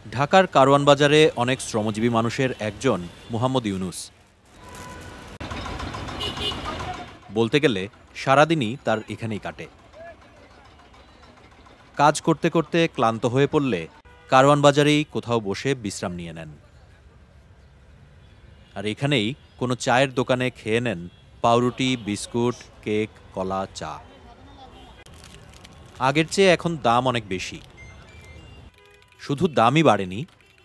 ঢাকার কারওয়ান বাজারে অনেক শ্রমজীবী মানুষের একজন মুহাম্মদ ইউনুস। বলতে গেলে সারাদিনই তার এখানেই কাটে। কাজ করতে করতে ক্লান্ত হয়ে পড়লে কারওয়ান বাজারেই কোথাও বসে বিশ্রাম নিয়ে নেন। আর এখানেই কোনো চায়ের দোকানে খেয়ে নেন পাউরুটি, বিস্কুট, কেক, কলা, চা। আগের চেয়ে এখন দাম অনেক বেশি। শুধু দামই বাড়েনি,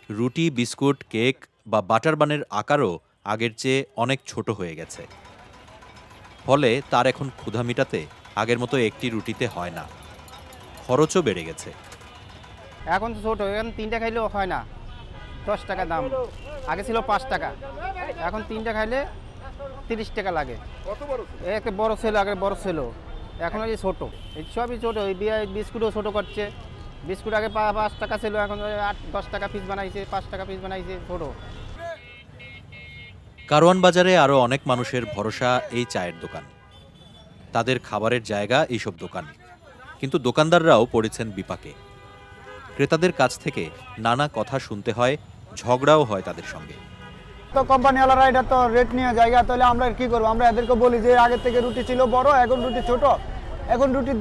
রুটি, বিস্কুট, কেক বা বাটার বানের আকারও আগের চেয়ে অনেক ছোট হয়ে গেছে। ফলে তার এখন ক্ষুধা মিটাতে আগের মতো একটি রুটিতে হয় না, খরচও বেড়ে গেছে। এখন তো ছোট, এখন 3টা খাইলেও হয় না, 10 টাকা দাম। আগে ছিল 5 টাকা, এখন 3টা খাইলে 30 টাকা লাগে। একটা বড় ছিল, আগে বড় ছিল, এখন ওই ছোট, এই সবই ছোট। ওই বিস্কুটও ছোট করছে। বিস্কুট আগে 5 টাকা ছিল, এখন 8-10 টাকা পিস বানাইছে, 5 টাকা পিস বানাইছে, ছোট। কারওয়ান বাজারে আরও অনেক মানুষের ভরসা এই চায়ের দোকান, তাদের খাবারের জায়গা এইসব দোকান। কিন্তু দোকানদাররাও পড়েছেন বিপাকে। ক্রেতাদের কাছ থেকে নানা কথা শুনতে হয়, ঝগড়াও হয় তাদের সঙ্গে। তো কোম্পানিওয়ালারা এটা তো রেট নিয়ে জায়গা, তাহলে আমরা কি করবো? আমরা এদেরকে বলি যে আগে থেকে রুটি ছিল বড়, এখন রুটি ছোট, এখন রুটির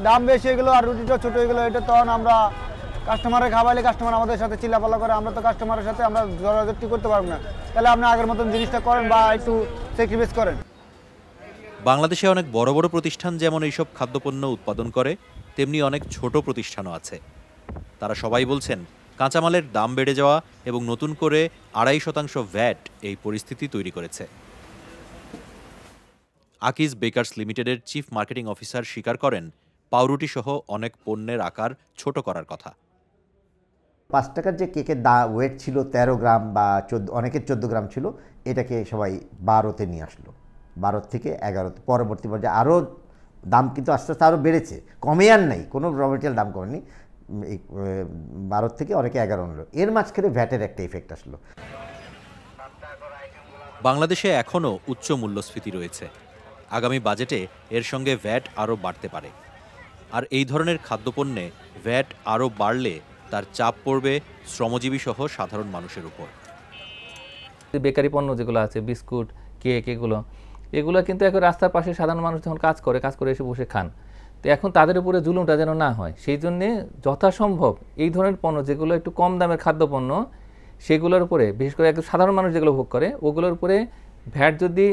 দাম বেশি এগুলো আর রুটিটা ছোট এগুলো। এটা তখন আমরা কাস্টমারের খাওয়াইলে কাস্টমার আমাদের সাথে চিল্লাপাল্লা করে, আমরা তো কাস্টমারের সাথে আমরা জড়াজড়ি করতে পারবো না। তাহলে আপনি আগের মতন জিনিসটা করেন বা একটু স্যাক্রিফাইস করেন। বাংলাদেশে অনেক বড় বড় প্রতিষ্ঠান যেমন এইসব খাদ্যপণ্য উৎপাদন করে, তেমনি অনেক ছোট প্রতিষ্ঠানও আছে। তারা সবাই বলছেন কাঁচামালের দাম বেড়ে যাওয়া এবং নতুন করে 2.5% ভ্যাট এই পরিস্থিতি তৈরি করেছে। আকিজ বেকার্স লিমিটেডের চিফ মার্কেটিং অফিসার স্বীকার করেন, পাউরুটি সহ অনেক পণ্যের আকার ছোট করার কথা। 5 টাকার যে কেকের ওয়েট ছিল 13 গ্রাম বা 14, অনেকের 14 গ্রাম ছিল, এটাকে সবাই 12তে নিয়ে আসলো, 12 থেকে 11তে। পরবর্তী পর্যায়ে আরও দাম কিন্তু আস্তে আস্তে আরও বেড়েছে, কমে আর নাই, কোনো র মেটেরিয়াল দাম কমেনি। 12 থেকে অনেকে 11 হলো। এর মাঝখানে ভ্যাটের একটা ইফেক্ট আসলো। বাংলাদেশে এখনও উচ্চ মূল্যস্ফীতি রয়েছে। আগামী বাজেটে এর সঙ্গে ভ্যাট আরও বাড়তে পারে। আর এই ধরনের খাদ্যপণ্যে ভ্যাট আরও বাড়লে তার চাপ পড়বে শ্রমজীবী সহ সাধারণ মানুষের উপর। বেকারি পণ্য যেগুলো আছে, বিস্কুট, কেক, এগুলো কিন্তু এখন রাস্তার পাশে সাধারণ মানুষ যখন কাজ করে এসে বসে খান। তো এখন তাদের উপরে জুলুমটা যেন না হয়, সেই জন্যে যথাসম্ভব এই ধরনের পণ্য যেগুলো একটু কম দামের খাদ্যপণ্য, সেগুলোর উপরে বিশেষ করে একদম সাধারণ মানুষ যেগুলো ভোগ করে, ওগুলোর উপরে ভ্যাট যদি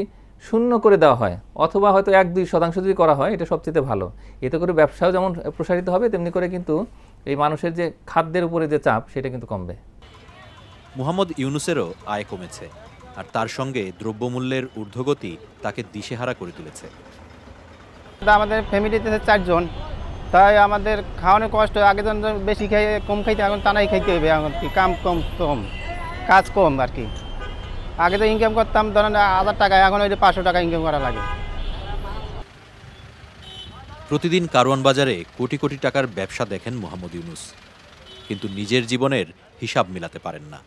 0 করে দেওয়া হয়, অথবা হয়তো 1-2% যদি করা হয়, এটা সবচেয়ে ভালো। এতে করে ব্যবসাও যেমন প্রসারিত হবে, তেমনি করে কিন্তু এই মানুষের যে খাদ্যের উপরে যে চাপ, সেটা কিন্তু কমবে। মুহাম্মদ ইউনুসেরও আয় কমেছে, আর তার সঙ্গে দ্রব্যমূল্যের ঊর্ধ্বগতি তাকে দিশেহারা করে তুলেছে। আমাদের ফ্যামিলিতে 4 জন, তাই আমাদের খাওয়ানোর কষ্ট। আগে যখন বেশি খাই, কম খাইতে, এখন টানাই খাইতে হবে। এখন কি কাম কম, কাজ কম আর কি। আগে তো ইনকাম করতাম ধরেন 1000 টাকা, এখন ওই 500 টাকা ইনকাম করা লাগে। প্রতিদিন কারওয়ান বাজারে কোটি কোটি টাকার ব্যবসা দেখেন মুহাম্মদ ইউনুস, কিন্তু নিজের জীবনের হিসাব মেলাতে পারেন না।